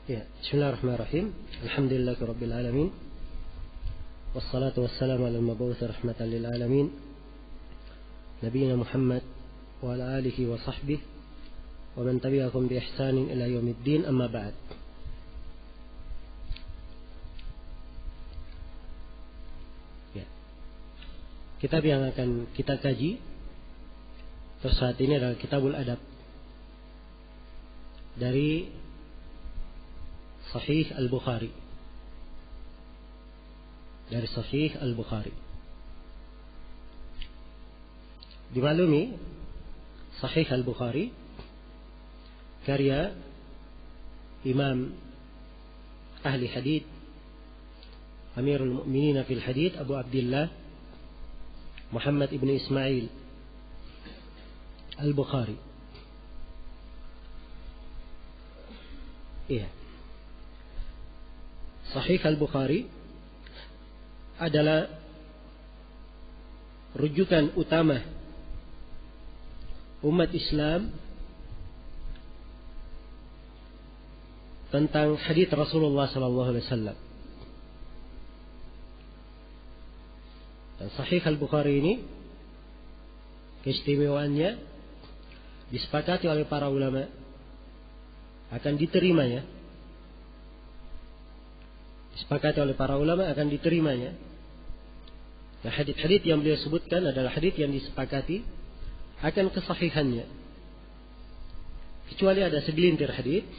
Ya, bismillahirrahmanirrahim. Alhamdulillahirabbil alamin. Wassalatu wassalamu ala al-mab'uts rahmatan lil alamin. Nabiyina Muhammad wa ala alihi wa sahbihi wa man tabi'ahum bi ihsanin ila yaumiddin, amma ba'd. Ya. Kitab yang akan kita kaji terus saat ini adalah Kitabul Adab dari Sahih Al-Bukhari. Dari Sahih Al-Bukhari. Dimaklumi Sahih Al-Bukhari karya Imam Ahli Hadith, Amirul Mu'minin fil Hadith, Abu Abdullah Muhammad ibn Ismail Al-Bukhari. Iya. Sahih Al-Bukhari adalah rujukan utama umat Islam tentang hadits Rasulullah SAW. Dan Sahih Al-Bukhari ini keistimewaannya disepakati oleh para ulama akan diterimanya. Disepakati oleh para ulama akan diterimanya. Nah, hadits-hadits yang beliau sebutkan adalah hadits yang disepakati akan kesahihannya. Kecuali ada segelintir hadits,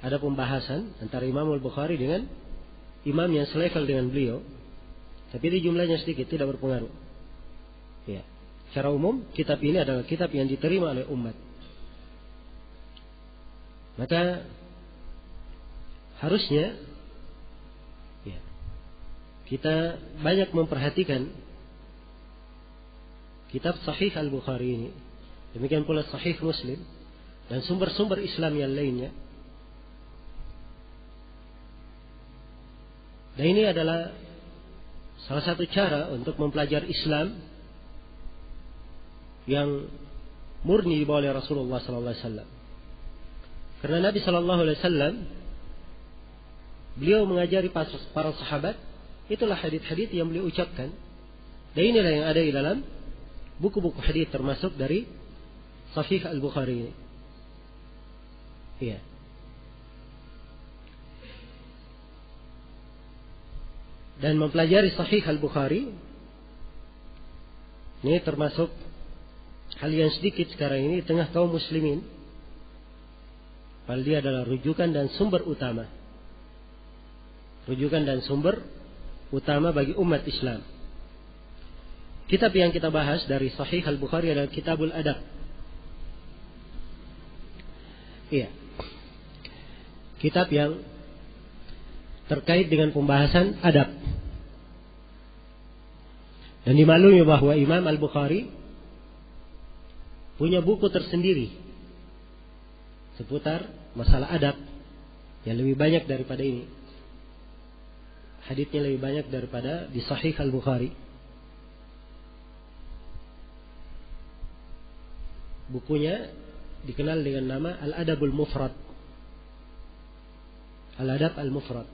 ada pembahasan antara Imam Al-Bukhari dengan imam yang selevel dengan beliau, tapi di jumlahnya sedikit, tidak berpengaruh. Ya. Secara umum, kitab ini adalah kitab yang diterima oleh umat. Maka harusnya kita banyak memperhatikan kitab Sahih Al-Bukhari ini. Demikian pula Sahih Muslim dan sumber-sumber Islam yang lainnya. Dan ini adalah salah satu cara untuk mempelajari Islam yang murni dibawa oleh Rasulullah SAW. Karena Nabi SAW beliau mengajari para sahabat. Itulah hadits-hadits yang beliau ucapkan. Dan inilah yang ada di dalam buku-buku hadits termasuk dari Sahih Al-Bukhari ini. Iya. Dan mempelajari Sahih Al-Bukhari ini termasuk hal yang sedikit sekarang ini di tengah kaum muslimin. Padahal dia adalah rujukan dan sumber utama. Rujukan dan sumber utama bagi umat Islam. Kitab yang kita bahas dari Sahih Al-Bukhari adalah Kitabul Adab. Iya. Kitab yang terkait dengan pembahasan adab. Dan dimaklumi bahwa Imam Al-Bukhari punya buku tersendiri seputar masalah adab yang lebih banyak daripada ini. Haditsnya lebih banyak daripada di Sahih Al-Bukhari. Bukunya dikenal dengan nama Al-Adabul Mufrad. Al-Adab Al-Mufrad.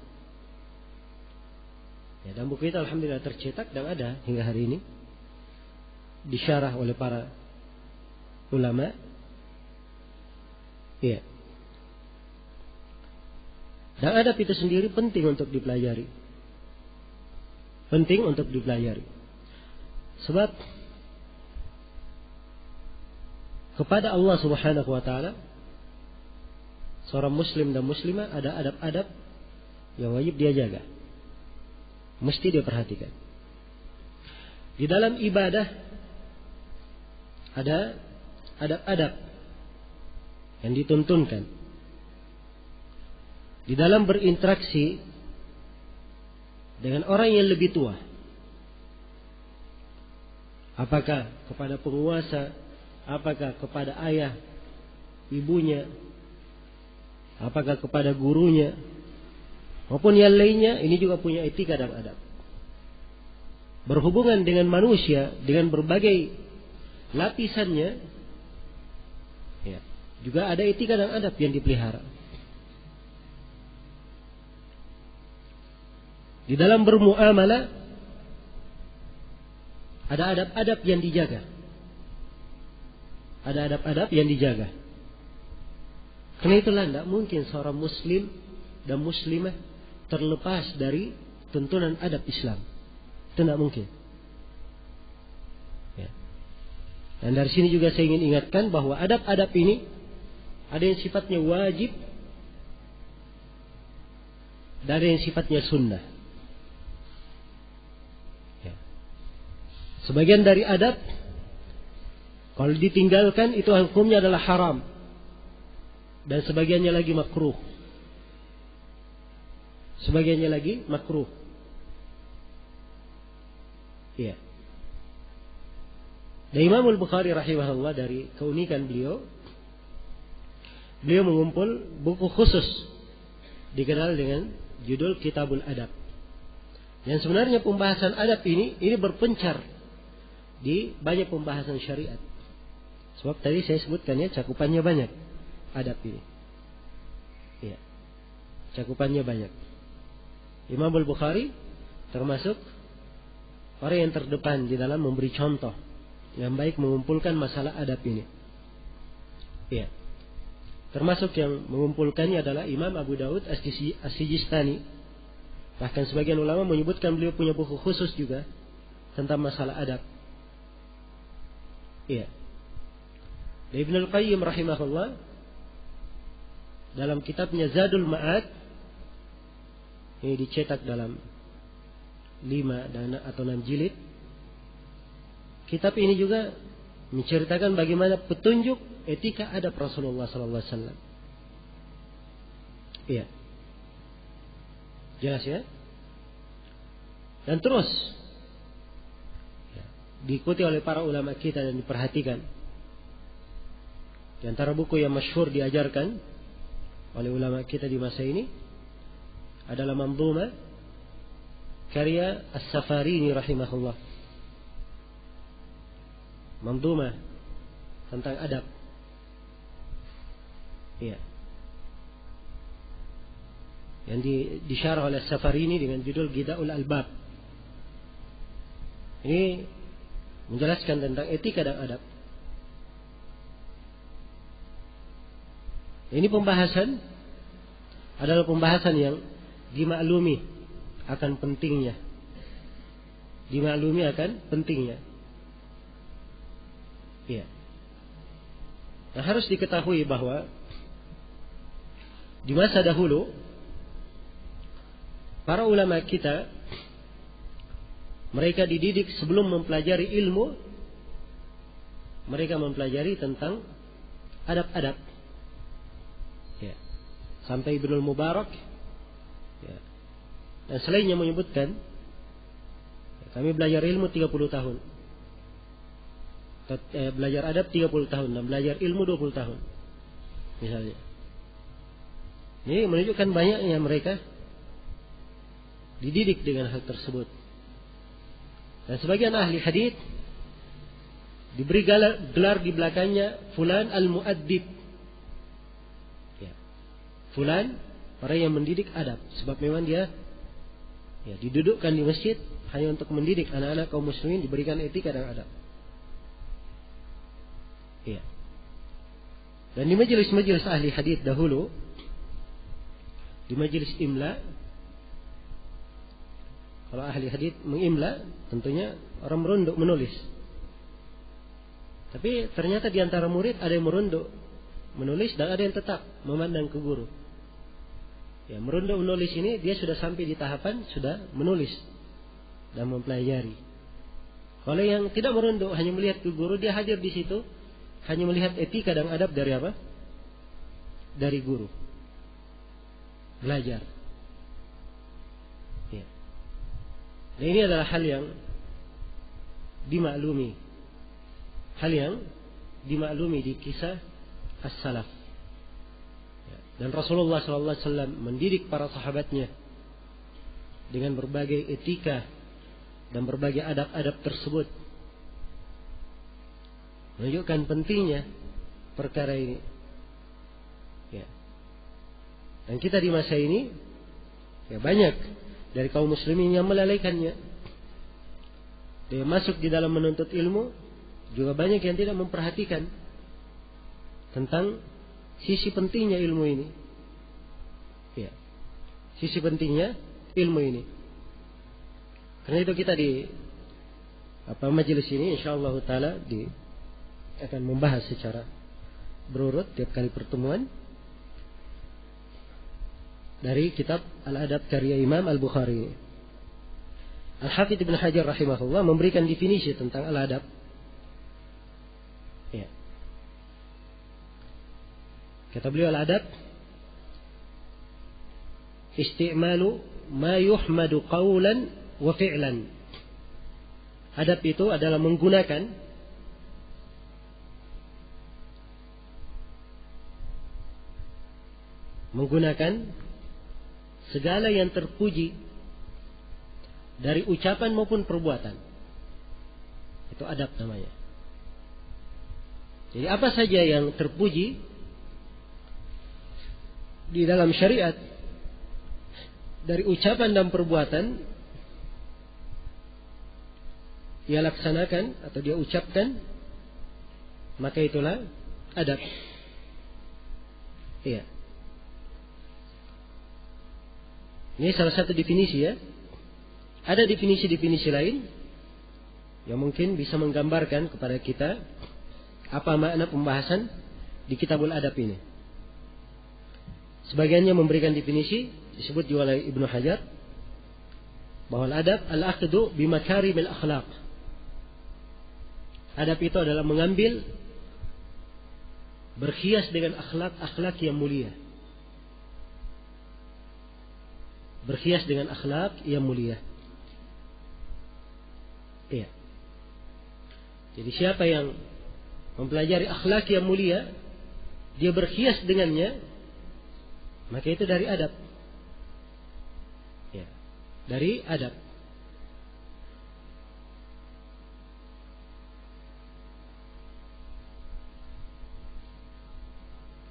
Ya, dan buku itu alhamdulillah tercetak dan ada hingga hari ini. Disyarah oleh para ulama. Iya. Dan adab itu sendiri penting untuk dipelajari. Penting untuk dipelajari. Sebab kepada Allah Subhanahu wa taala seorang muslim dan muslimah ada adab-adab yang wajib dia jaga. Mesti dia perhatikan. Di dalam ibadah ada adab-adab yang dituntunkan. Di dalam berinteraksi dengan orang yang lebih tua, apakah kepada penguasa, apakah kepada ayah, ibunya, apakah kepada gurunya, maupun yang lainnya, ini juga punya etika dan adab. Berhubungan dengan manusia, dengan berbagai lapisannya, ya, juga ada etika dan adab yang dipelihara. Di dalam bermuamalah ada adab-adab yang dijaga. Ada adab-adab yang dijaga. Karena itulah tidak mungkin seorang muslim dan muslimah terlepas dari tuntunan adab Islam. Itu tidak mungkin. Ya. Dan dari sini juga saya ingin ingatkan bahwa adab-adab ini ada yang sifatnya wajib, dan ada yang sifatnya sunnah. Ya. Sebagian dari adab kalau ditinggalkan itu hukumnya adalah haram, dan sebagiannya lagi makruh. Sebagiannya lagi makruh. Iya. Dan Imam Al-Bukhari rahimahullah, dari keunikan beliau mengumpul buku khusus dikenal dengan judul Kitabul Adab. Yang sebenarnya pembahasan adab ini berpencar di banyak pembahasan syariat. Sebab tadi saya sebutkan ya, cakupannya banyak adab ini. Iya. Cakupannya banyak. Imam Al-Bukhari termasuk orang yang terdepan di dalam memberi contoh yang baik mengumpulkan masalah adab ini. Iya. Termasuk yang mengumpulkannya adalah Imam Abu Daud As-Sijistani. Bahkan sebagian ulama menyebutkan beliau punya buku khusus juga tentang masalah adab. Iya. Dan Ibnu Al-Qayyim rahimahullah dalam kitabnya Zadul Ma'ad, ini dicetak dalam 5 atau 6 jilid. Kitab ini juga menceritakan bagaimana petunjuk etika adab Rasulullah sallallahu alaihi wasallam. Iya. Jelas ya? Dan terus diikuti oleh para ulama kita dan diperhatikan. Di antara buku yang masyhur diajarkan oleh ulama kita di masa ini adalah Manzumah karya As-Safarini rahimahullah. Manzumah tentang adab. Iya. Yang disyarah oleh As-Safarini dengan judul Gidaul Albab. Ini menjelaskan tentang etika dan adab. Ini pembahasan adalah pembahasan yang dimaklumi akan pentingnya. Dimaklumi akan pentingnya. Iya. Nah, harus diketahui bahwa di masa dahulu para ulama kita, mereka dididik sebelum mempelajari ilmu, mereka mempelajari tentang adab-adab. Ya. Sampai Ibnul Mubarak ya, dan selainnya menyebutkan, kami belajar ilmu 30 tahun, belajar adab 30 tahun, dan belajar ilmu 20 tahun misalnya. Ini menunjukkan banyaknya mereka dididik dengan hal tersebut. Dan sebagian ahli hadits diberi gelar di belakangnya Fulan al-Mu'addib. Ya. Fulan, orang yang mendidik adab. Sebab memang dia didudukkan di masjid hanya untuk mendidik anak-anak kaum muslimin, diberikan etika dan adab. Ya. Dan di majelis-majelis ahli hadits dahulu, di majelis imla, kalau ahli hadits mengimla, tentunya orang merunduk menulis. Tapi ternyata di antara murid ada yang merunduk menulis dan ada yang tetap memandang ke guru. Ya, merunduk menulis ini dia sudah sampai di tahapan sudah menulis dan mempelajari. Kalau yang tidak merunduk hanya melihat ke guru, dia hadir di situ hanya melihat etika dan adab dari apa? Dari guru. Belajar. Ya. Dan ini adalah hal yang dimaklumi. Hal yang dimaklumi di kisah as-salaf. Ya. Dan Rasulullah SAW mendidik para sahabatnya dengan berbagai etika dan berbagai adab-adab tersebut. Menunjukkan pentingnya perkara ini. Ya. Dan kita di masa ini banyak dari kaum muslimin yang melalaikannya. Dia masuk di dalam menuntut ilmu, juga banyak yang tidak memperhatikan tentang sisi pentingnya ilmu ini. Ya, sisi pentingnya ilmu ini. Karena itu kita di majelis ini insyaallah taala akan membahas secara berurut tiap kali pertemuan dari kitab Al-Adab karya Imam Al-Bukhari. Al-Hafidz Ibnu Hajar rahimahullah memberikan definisi tentang Al-Adab. Ya. Kata beliau, Al-Adab isti'malu ma yuhmadu qawlan wa fi'lan. Adab itu adalah menggunakan segala yang terpuji dari ucapan maupun perbuatan. Itu adab namanya. Jadi apa saja yang terpuji di dalam syariat dari ucapan dan perbuatan, dia laksanakan atau dia ucapkan, maka itulah adab. Iya. Ini salah satu definisi ya. Ada definisi-definisi lain yang mungkin bisa menggambarkan kepada kita apa makna pembahasan di Kitabul Adab ini. Sebagiannya memberikan definisi, disebut juga oleh Ibnu Hajar, bahwa al-adab al-akhdu bimakarimil akhlaq. Adab itu adalah mengambil, berhias dengan akhlak yang mulia. Berhias dengan akhlak yang mulia. Iya. Jadi siapa yang mempelajari akhlak yang mulia, dia berhias dengannya, maka itu dari adab. Ya, dari adab.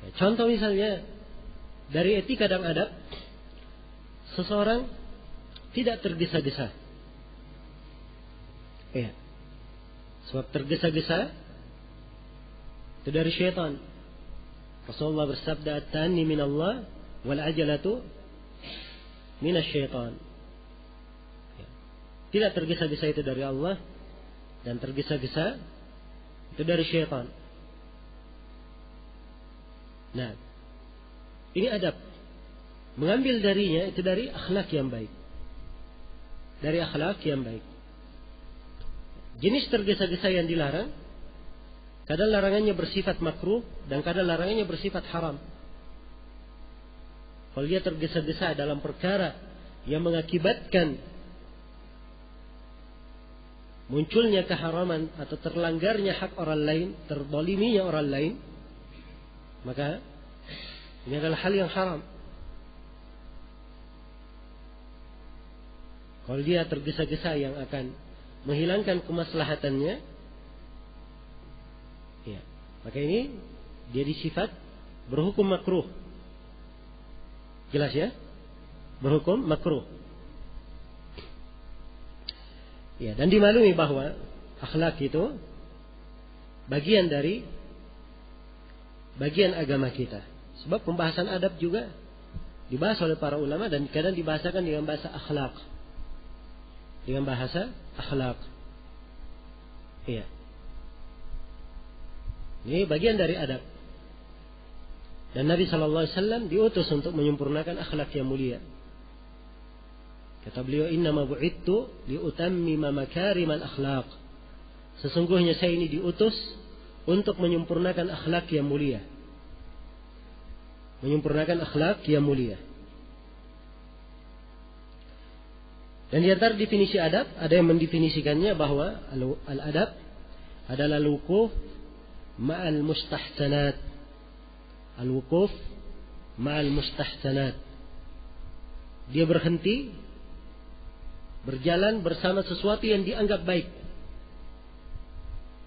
Ya, contoh misalnya dari etika dan adab, seseorang tidak tergesa-gesa. Ya. Sebab tergesa-gesa itu dari syaitan. Rasulullah bersabda, "At-ta'anni minallah wal ajalatu minasyaitan." Ya. Tidak tergesa-gesa itu dari Allah, dan tergesa-gesa itu dari syaitan. Nah, ini adab. Mengambil darinya itu dari akhlak yang baik. Dari akhlak yang baik. Jenis tergesa-gesa yang dilarang, kadang larangannya bersifat makruh dan kadang larangannya bersifat haram. Kalau dia tergesa-gesa dalam perkara yang mengakibatkan munculnya keharaman atau terlanggarnya hak orang lain, terzaliminya orang lain, maka ini adalah hal yang haram. Kalau dia tergesa-gesa yang akan menghilangkan kemaslahatannya, ya, maka ini dia disifat berhukum makruh. Jelas ya? Berhukum makruh. Ya, dan dimaklumi bahwa akhlak itu bagian dari agama kita. Sebab pembahasan adab juga dibahas oleh para ulama dan kadang dibahasakan dengan bahasa akhlak. Dengan bahasa akhlak. Iya. Ini bagian dari adab. Dan Nabi sallallahu alaihi wasallam diutus untuk menyempurnakan akhlak yang mulia. Kata beliau, "Innama bu'ittu liutammima makarimal akhlaq." Sesungguhnya saya ini diutus untuk menyempurnakan akhlak yang mulia. Menyempurnakan akhlak yang mulia. Dan di antara definisi adab, ada yang mendefinisikannya bahwa al-adab adalah al-wuquf ma'al mustahsanat. Al-wuquf ma'al mustahsanat. Dia berhenti, berjalan bersama sesuatu yang dianggap baik.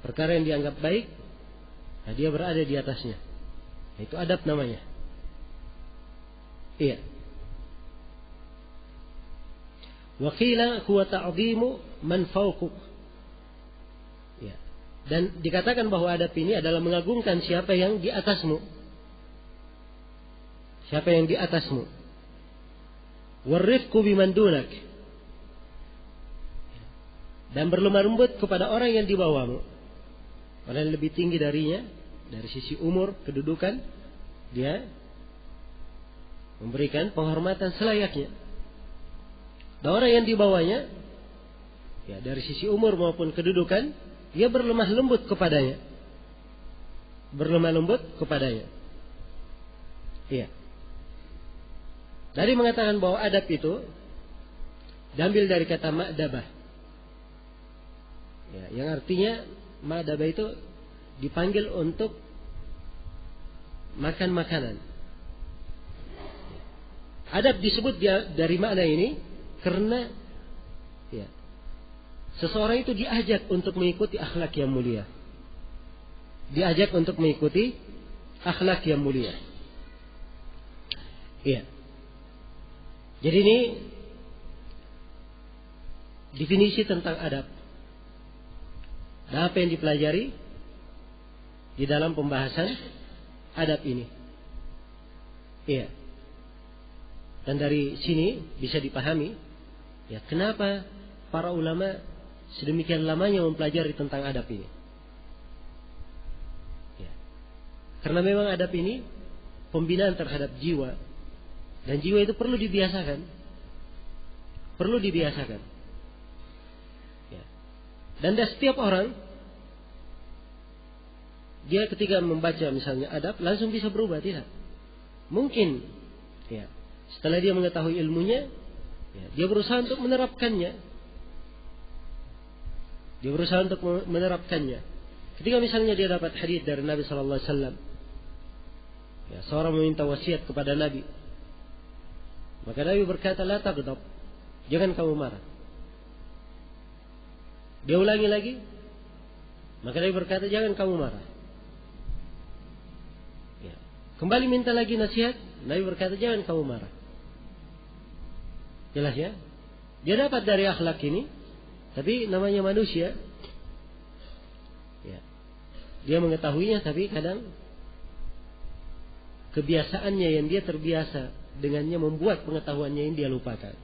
Perkara yang dianggap baik, nah dia berada di atasnya. Itu adab namanya. Iya. Wa qila huwa ta'dhimu man fawquk. Ya. Dan dikatakan bahwa adab ini adalah mengagungkan siapa yang di atasmu. Siapa yang di atasmu. Warifqu biman dunak. Dan berlemah lembut kepada orang yang di bawahmu. Orang yang lebih tinggi darinya, dari sisi umur, kedudukan, dia memberikan penghormatan selayaknya. Dan orang yang di bawahnya, ya dari sisi umur maupun kedudukan, dia berlemah lembut kepadanya. Berlemah lembut kepadanya. Iya. Dari mengatakan bahwa adab itu diambil dari kata ma'dabah. Ya, yang artinya ma'dabah itu dipanggil untuk makan makanan. Adab disebut dari makna ini karena ya, seseorang itu diajak untuk mengikuti akhlak yang mulia. Diajak untuk mengikuti akhlak yang mulia. Iya. Jadi ini definisi tentang adab. Dan apa yang dipelajari di dalam pembahasan adab ini. Iya. Dan dari sini bisa dipahami ya kenapa para ulama sedemikian lamanya mempelajari tentang adab ini. Ya. Karena memang adab ini pembinaan terhadap jiwa. Dan jiwa itu perlu dibiasakan. Perlu dibiasakan. Ya. Dan setiap orang dia ketika membaca misalnya adab langsung bisa berubah, tidak? Mungkin ya, setelah dia mengetahui ilmunya ya, dia berusaha untuk menerapkannya. Dia berusaha untuk menerapkannya. Ketika misalnya dia dapat hadis dari Nabi sallallahu alaihi wasallam. Ya, seorang meminta wasiat kepada Nabi. Maka Nabi berkata, "La taghdab." Jangan kamu marah. Dia ulangi lagi. Maka Nabi berkata, "Jangan kamu marah." Ya. Kembali minta lagi nasihat. Nabi berkata, "Jangan kamu marah." Jelas ya? Dia dapat dari akhlak ini, tapi namanya manusia. Ya. Dia mengetahuinya, tapi kadang kebiasaannya yang dia terbiasa dengannya membuat pengetahuannya ini dia lupakan.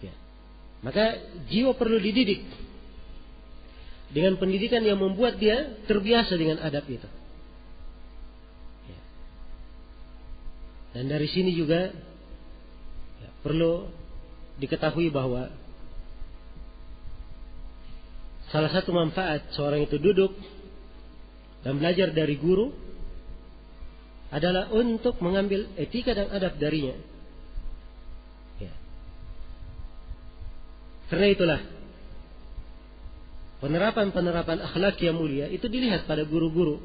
Ya. Maka jiwa perlu dididik dengan pendidikan yang membuat dia terbiasa dengan adab itu. Ya. Dan dari sini juga ya, perlu diketahui bahwa salah satu manfaat seorang itu duduk dan belajar dari guru adalah untuk mengambil etika dan adab darinya. Ya. Karena itulah penerapan akhlak yang mulia itu dilihat pada guru-guru.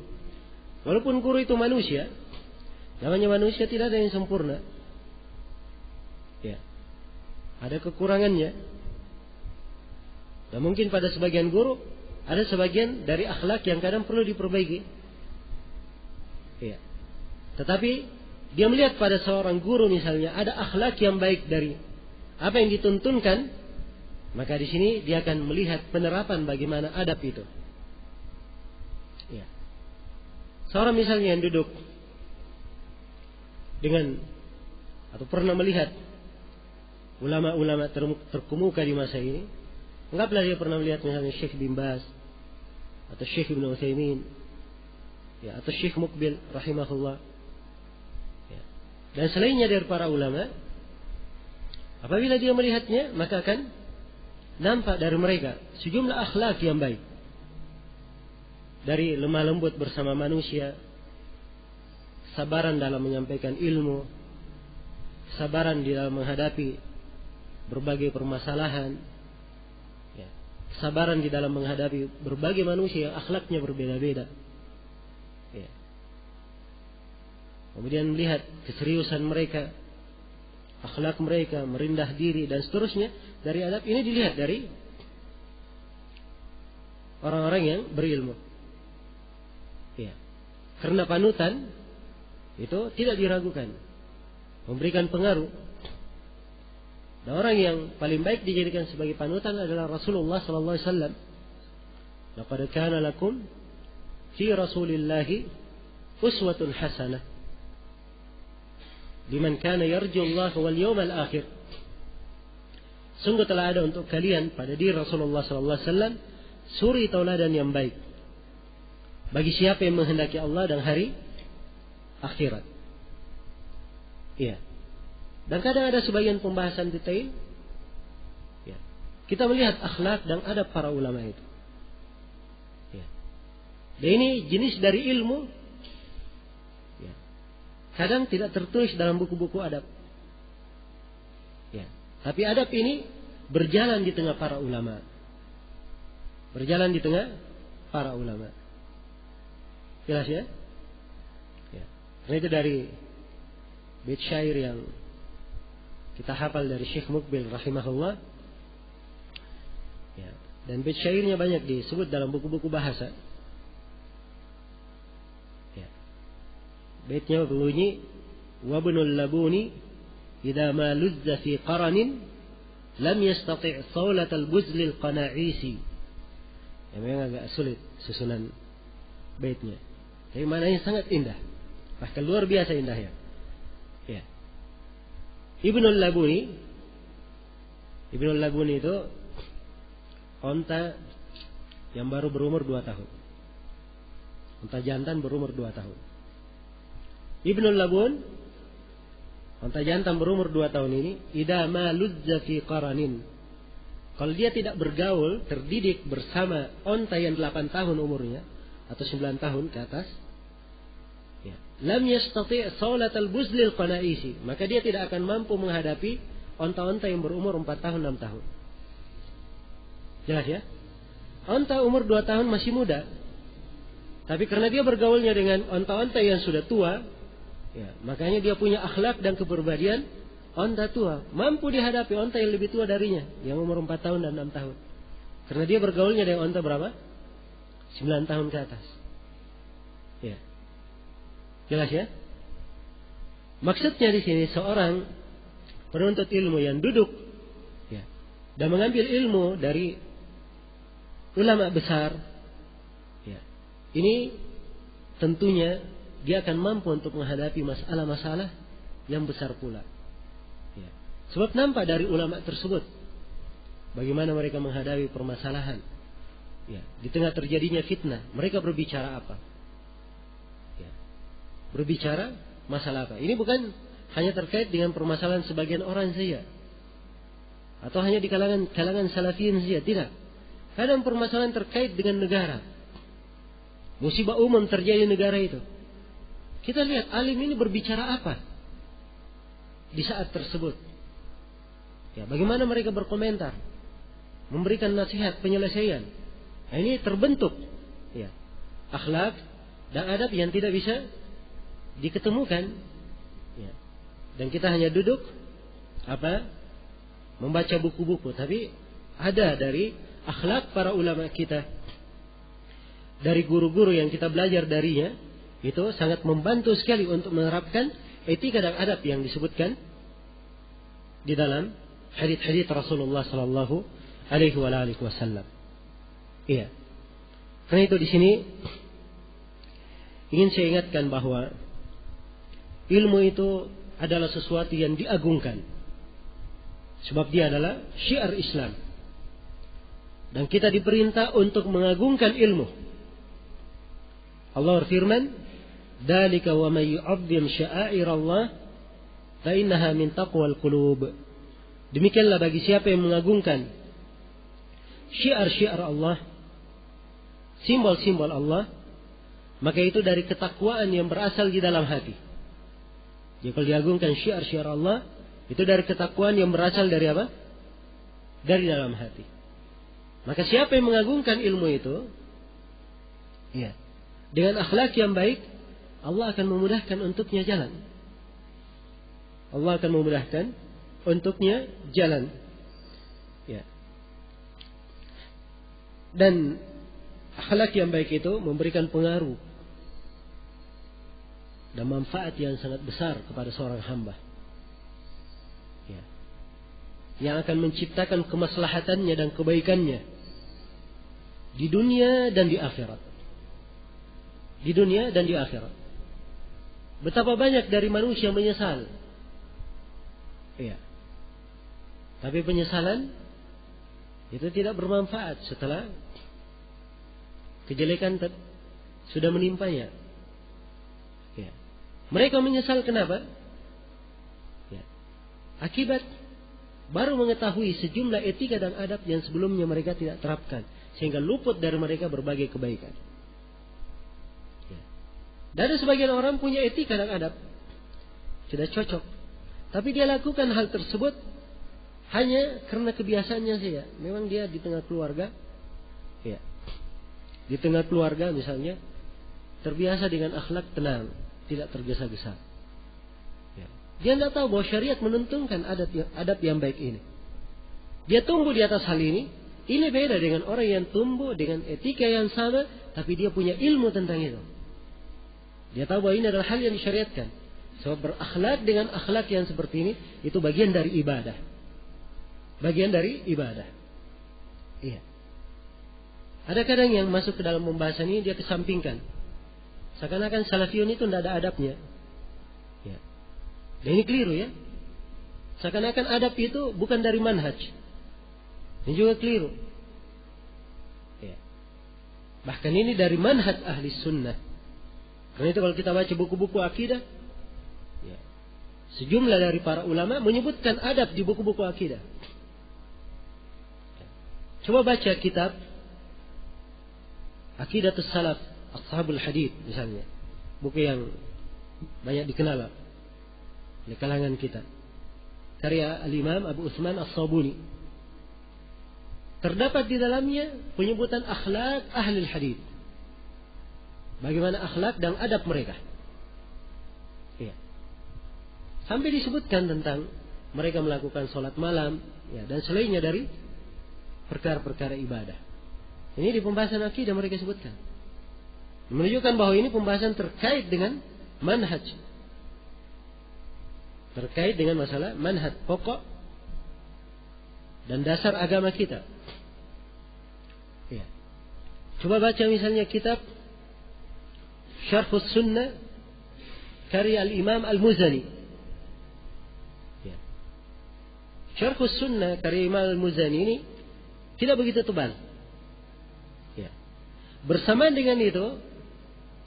Walaupun guru itu manusia, namanya manusia tidak ada yang sempurna. Ya. Ada kekurangannya. Dan mungkin pada sebagian guru ada sebagian dari akhlak yang kadang perlu diperbaiki. Ya. Tetapi dia melihat pada seorang guru misalnya ada akhlak yang baik dari apa yang dituntunkan, maka di sini dia akan melihat penerapan bagaimana adab itu. Ya. Seorang misalnya yang duduk dengan atau pernah melihat ulama-ulama terkemuka di masa ini, anggaplah dia pernah melihat misalnya Syekh bin Baz atau Syekh Ibn Utsaimin, ya, atau Syekh Muqbil rahimahullah. Dan selainnya dari para ulama, apabila dia melihatnya, maka akan nampak dari mereka sejumlah akhlak yang baik. Dari lemah lembut bersama manusia, kesabaran dalam menyampaikan ilmu, kesabaran di dalam menghadapi berbagai permasalahan, ya, kesabaran di dalam menghadapi berbagai manusia yang akhlaknya berbeda-beda. Ya. Kemudian melihat keseriusan mereka, akhlak mereka, merendah diri dan seterusnya. Dari adab ini dilihat dari orang-orang yang berilmu. Ya. Karena panutan itu tidak diragukan, memberikan pengaruh. Nah, orang yang paling baik dijadikan sebagai panutan adalah Rasulullah sallallahu alaihi wasallam. Laqad kana lakum fi Rasulillahi uswatun hasanah liman kana yarjullaha wal yawmal akhir. Sungguh telah ada untuk kalian pada diri Rasulullah sallallahu alaihi wasallam suri tauladan yang baik bagi siapa yang menghendaki Allah dan hari akhirat. Iya. Dan kadang ada sebagian pembahasan detail. Ya. Kita melihat akhlak dan adab para ulama itu. Ya. Dan ini jenis dari ilmu. Ya. Kadang tidak tertulis dalam buku-buku adab. Ya. Tapi adab ini berjalan di tengah para ulama. Berjalan di tengah para ulama. Jelas ya? Ya. Karena itu dari bait syair yang kita hafal dari Syekh Mukbil rahimahullah. Ya. Dan bait syairnya banyak disebut dalam buku-buku bahasa. Ya. Baitnya berbunyi, "Wabnul labuni idza ma luzza fi qaranin lam yastati' sawlatal buzlil qana'isi." Ya, memang agak sulit susunan baitnya. Tapi maknanya sangat indah. Bahkan luar biasa indahnya. Ya. Ibnul Labuni itu onta yang baru berumur 2 tahun. Onta jantan berumur 2 tahun. Ibnul Labun, onta jantan berumur 2 tahun ini, idza ma luzza fi qaranin. Kalau dia tidak bergaul, terdidik bersama onta yang 8 tahun umurnya atau 9 tahun ke atas, ya, lam yastati' sawlatal buzlil qana'isi, maka dia tidak akan mampu menghadapi onta-onta yang berumur 4 tahun 6 tahun. Jelas ya? Onta umur 2 tahun masih muda. Tapi karena dia bergaulnya dengan onta-onta yang sudah tua, ya, makanya dia punya akhlak dan kepribadian onta tua. Mampu dihadapi onta yang lebih tua darinya, yang umur 4 tahun dan 6 tahun. Karena dia bergaulnya dengan onta berapa? 9 tahun ke atas. Ya. Jelas ya? Maksudnya di sini seorang penuntut ilmu yang duduk, ya, dan mengambil ilmu dari ulama besar, ya, ini tentunya dia akan mampu untuk menghadapi masalah-masalah yang besar pula. Ya. Sebab nampak dari ulama tersebut bagaimana mereka menghadapi permasalahan. Ya, di tengah terjadinya fitnah, mereka berbicara apa? Ya, berbicara masalah apa? Ini bukan hanya terkait dengan permasalahan sebagian orang saja, atau hanya di kalangan salafiyin saja, tidak. Kadang permasalahan terkait dengan negara, musibah umum terjadi di negara itu. Kita lihat alim ini berbicara apa di saat tersebut. Ya, bagaimana mereka berkomentar, memberikan nasihat, penyelesaian. Nah, ini terbentuk, ya, akhlak dan adab yang tidak bisa diketemukan. Ya. Dan kita hanya duduk membaca buku-buku, tapi ada dari akhlak para ulama kita, dari guru-guru yang kita belajar darinya, itu sangat membantu sekali untuk menerapkan etika dan adab yang disebutkan di dalam hadits-hadits Rasulullah sallallahu alaihi wasallam. Iya. Karena itu di sini ingin saya ingatkan bahwa ilmu itu adalah sesuatu yang diagungkan, sebab dia adalah syiar Islam. Dan kita diperintah untuk mengagungkan ilmu. Allah berfirman, "Dzalika wa may yu'azzim sya'airallah fa innaha min taqwal qulub." Demikianlah bagi siapa yang mengagungkan syiar-syiar Allah, simbol-simbol Allah, maka itu dari ketakwaan yang berasal di dalam hati. Jadi kalau diagungkan syiar-syiar Allah, itu dari ketakwaan yang berasal dari apa? Dari dalam hati. Maka siapa yang mengagungkan ilmu itu, ya, dengan akhlak yang baik, Allah akan memudahkan untuknya jalan. Allah akan memudahkan untuknya jalan. Ya. Dan akhlak yang baik itu memberikan pengaruh dan manfaat yang sangat besar kepada seorang hamba. Ya. yang akan menciptakan kemaslahatannya dan kebaikannya di dunia dan di akhirat. Di dunia dan di akhirat. Betapa banyak dari manusia menyesal. Iya. Tapi penyesalan itu tidak bermanfaat setelah kejelekan sudah menimpanya. Ya. Mereka menyesal kenapa? Ya. Akibat baru mengetahui sejumlah etika dan adab yang sebelumnya mereka tidak terapkan, sehingga luput dari mereka berbagai kebaikan. Ya. Dan ada sebagian orang punya etika dan adab, sudah cocok, tapi dia lakukan hal tersebut hanya karena kebiasaannya saja. Memang dia di tengah keluarga, ya, di tengah keluarga misalnya terbiasa dengan akhlak tenang, tidak tergesa-gesa. Ya. Dia tidak tahu bahwa syariat menentukan adab yang baik ini. Dia tumbuh di atas hal ini. Ini beda dengan orang yang tumbuh dengan etika yang sama, tapi dia punya ilmu tentang itu. Dia tahu bahwa ini adalah hal yang disyariatkan. Sebab berakhlak dengan akhlak yang seperti ini, itu bagian dari ibadah. Bagian dari ibadah. Iya. Ada kadang yang masuk ke dalam pembahasan ini dia kesampingkan. Seakan-akan salafiyun itu tidak ada adabnya. Ya. Dan ini keliru ya. Seakan-akan adab itu bukan dari manhaj. Ini juga keliru. Ya. Bahkan ini dari manhaj ahli sunnah. Karena itu kalau kita baca buku-buku akidah, ya, sejumlah dari para ulama menyebutkan adab di buku-buku akidah. Ya. Coba baca kitab Aqidatus Salaf, Ashabul Hadith misalnya. Buku yang banyak dikenal oleh kalangan kita. Karya Al-Imam Abu Utsman As-Sabuni. Terdapat di dalamnya penyebutan akhlak ahli hadith. Bagaimana akhlak dan adab mereka. Ya. Sampai disebutkan tentang mereka melakukan sholat malam, ya, dan selainnya dari perkara-perkara ibadah. Ini di pembahasan akidah mereka sebutkan. Menunjukkan bahwa ini pembahasan terkait dengan manhaj. Terkait dengan masalah manhaj pokok dan dasar agama kita. Ya. Coba baca misalnya kitab Syarhus Sunnah karya Al-Imam Al-Muzani. Ya. Syarhus Sunnah karya Imam Al-Muzani ini tidak begitu tebal. Ya. Bersamaan dengan itu,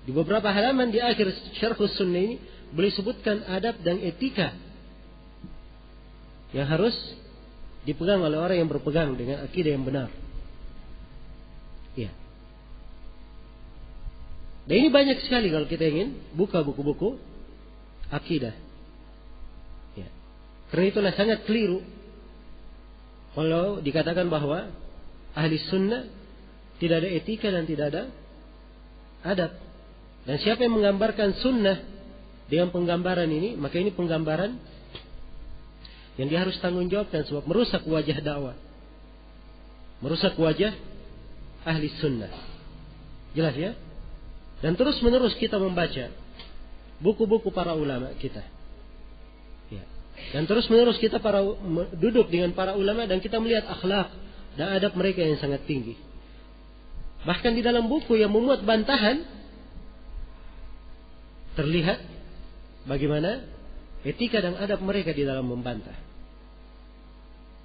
di beberapa halaman di akhir Syarhus Sunnah ini beliau sebutkan adab dan etika yang harus dipegang oleh orang yang berpegang dengan akidah yang benar. Ya. Dan ini banyak sekali kalau kita ingin buka buku-buku akidah. Ya. Karena itulah sangat keliru kalau dikatakan bahwa ahli sunnah tidak ada etika dan tidak ada adab. Dan siapa yang menggambarkan sunnah dengan penggambaran ini, maka ini penggambaran yang dia harus tanggung jawabkan sebab merusak wajah dakwah, merusak wajah ahli sunnah. Jelas ya? Dan terus menerus kita membaca buku-buku para ulama kita. Ya. Dan terus menerus kita duduk dengan para ulama dan kita melihat akhlak dan adab mereka yang sangat tinggi. Bahkan di dalam buku yang memuat bantahan terlihat bagaimana etika dan adab mereka di dalam membantah.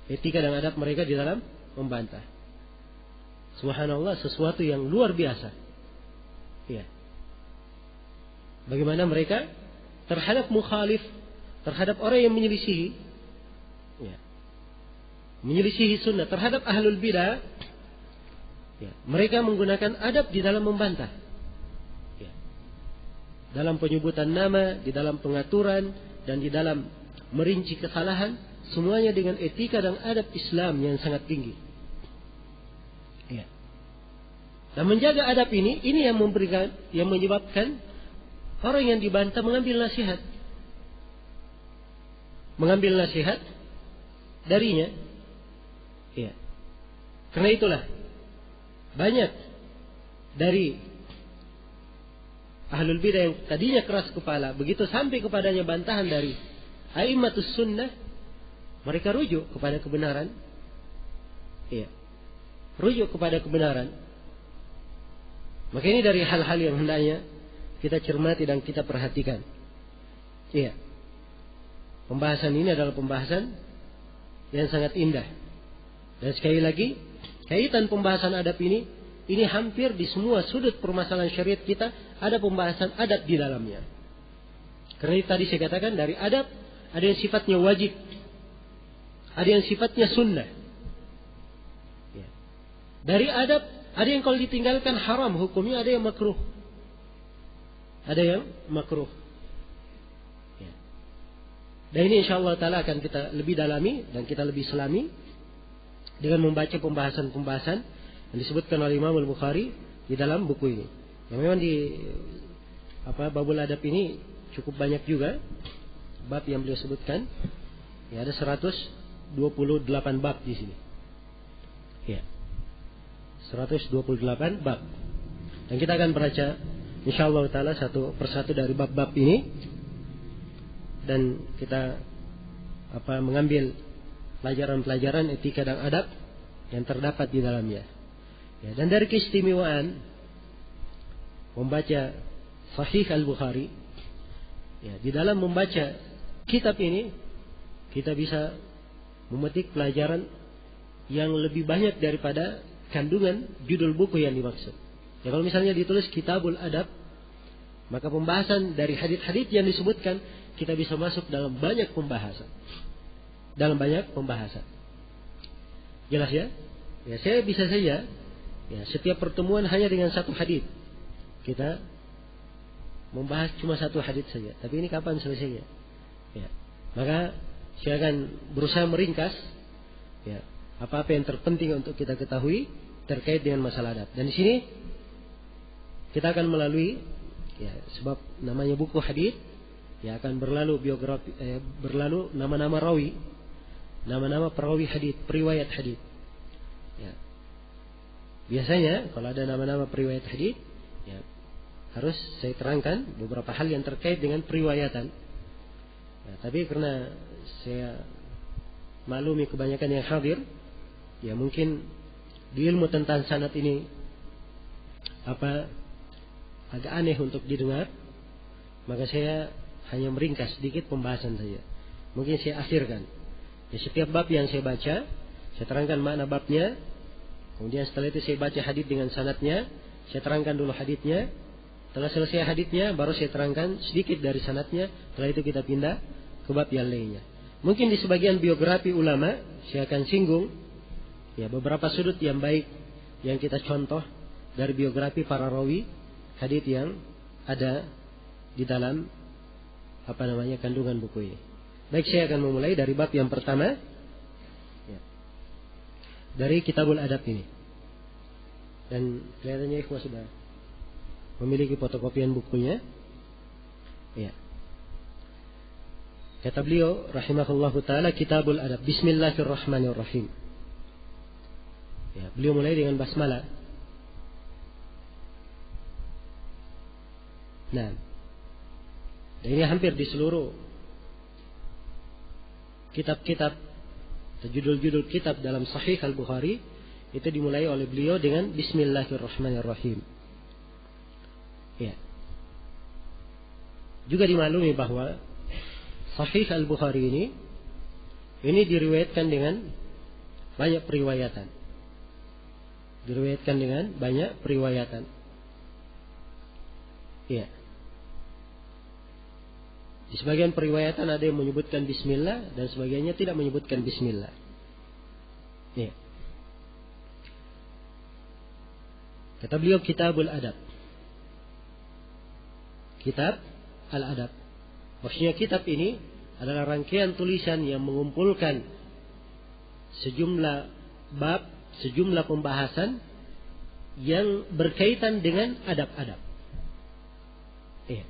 Etika dan adab mereka di dalam membantah. Subhanallah, sesuatu yang luar biasa. Ya. Bagaimana mereka terhadap mukhalif, terhadap orang yang menyelisihi, ya, menyelisihi sunnah, terhadap ahlul bidah, ya, mereka menggunakan adab di dalam membantah. Ya. Dalam penyebutan nama, di dalam pengaturan, dan di dalam merinci kesalahan, semuanya dengan etika dan adab Islam yang sangat tinggi. Ya. Dan menjaga adab ini yang menyebabkan orang yang dibantah mengambil nasihat. Mengambil nasihat darinya. Ya. Karena itulah banyak dari ahlul bidah yang tadinya keras kepala, begitu sampai kepadanya bantahan dari a'immatus sunnah, Mereka rujuk kepada kebenaran. Iya. Rujuk kepada kebenaran. Maka ini dari hal-hal yang hendaknya kita cermati dan kita perhatikan. Iya. Pembahasan ini adalah pembahasan yang sangat indah. Dan sekali lagi, kaitan pembahasan adab ini hampir di semua sudut permasalahan syariat kita ada pembahasan adab di dalamnya. Karena tadi saya katakan dari adab ada yang sifatnya wajib, ada yang sifatnya sunnah. Ya. Dari adab ada yang kalau ditinggalkan haram hukumnya, ada yang makruh. Ada yang makruh. Ya. Dan ini insyaallah ta'ala akan kita lebih dalami dan kita lebih selami dengan membaca pembahasan-pembahasan yang disebutkan oleh Imam Al-Bukhari di dalam buku ini. Yang memang di babul adab ini cukup banyak juga bab yang beliau sebutkan. Ya, ada 128 bab di sini. Ya. 128 bab. Dan kita akan baca insyaallah taala satu persatu dari bab-bab ini dan kita mengambil pelajaran-pelajaran etika dan adab yang terdapat di dalamnya. Ya, dan dari keistimewaan membaca Sahih Al-Bukhari, ya, di dalam membaca kitab ini kita bisa memetik pelajaran yang lebih banyak daripada kandungan judul buku yang dimaksud. Ya, kalau misalnya ditulis Kitabul Adab, maka pembahasan dari hadits-hadits yang disebutkan kita bisa masuk dalam banyak pembahasan. Jelas ya? Ya, saya bisa saja ya, setiap pertemuan hanya dengan satu hadits kita membahas cuma satu hadits saja. Tapi ini kapan selesainya? Ya. Maka saya akan berusaha meringkas ya, apa-apa yang terpenting untuk kita ketahui terkait dengan masalah adab. Dan di sini kita akan melalui ya, sebab namanya buku hadits ya, akan berlalu biografi berlalu nama-nama rawi, nama-nama perawi hadits, periwayat hadits. Ya. Biasanya kalau ada nama-nama periwayat hadits ya, harus saya terangkan beberapa hal yang terkait dengan periwayatan. Ya, tapi karena saya maklumi kebanyakan yang hadir, ya mungkin di ilmu tentang sanad ini agak aneh untuk didengar, maka saya hanya meringkas sedikit pembahasan saja. Mungkin saya akhirkan. Ya, setiap bab yang saya baca, saya terangkan makna babnya. Kemudian setelah itu saya baca hadits dengan sanadnya, saya terangkan dulu haditsnya. Setelah selesai haditsnya, baru saya terangkan sedikit dari sanadnya. Setelah itu kita pindah ke bab yang lainnya. Mungkin di sebagian biografi ulama, saya akan singgung ya beberapa sudut yang baik yang kita contoh dari biografi para rawi hadits yang ada di dalam kandungan buku ini. Baik, saya akan memulai dari bab yang pertama ya, dari Kitabul Adab ini. Dan kelihatannya ikhwah sudah memiliki fotokopian bukunya. Ya. Kata beliau rahimahullahu taala, Kitabul Adab, Bismillahirrahmanirrahim. Ya, beliau mulai dengan basmalah. Nah, dan ini hampir di seluruh kitab-kitab atau judul-judul kitab dalam Sahih Al-Bukhari itu dimulai oleh beliau dengan Bismillahirrahmanirrahim. Ya. Juga dimaklumi bahwa Sahih Al-Bukhari ini diriwayatkan dengan banyak periwayatan. Ya. Di sebagian periwayatan ada yang menyebutkan bismillah dan sebagiannya tidak menyebutkan bismillah. Ya. Kata beliau Kitabul Adab. Kitab Al-Adab. Maksudnya kitab ini adalah rangkaian tulisan yang mengumpulkan sejumlah bab, sejumlah pembahasan yang berkaitan dengan adab-adab. Ya.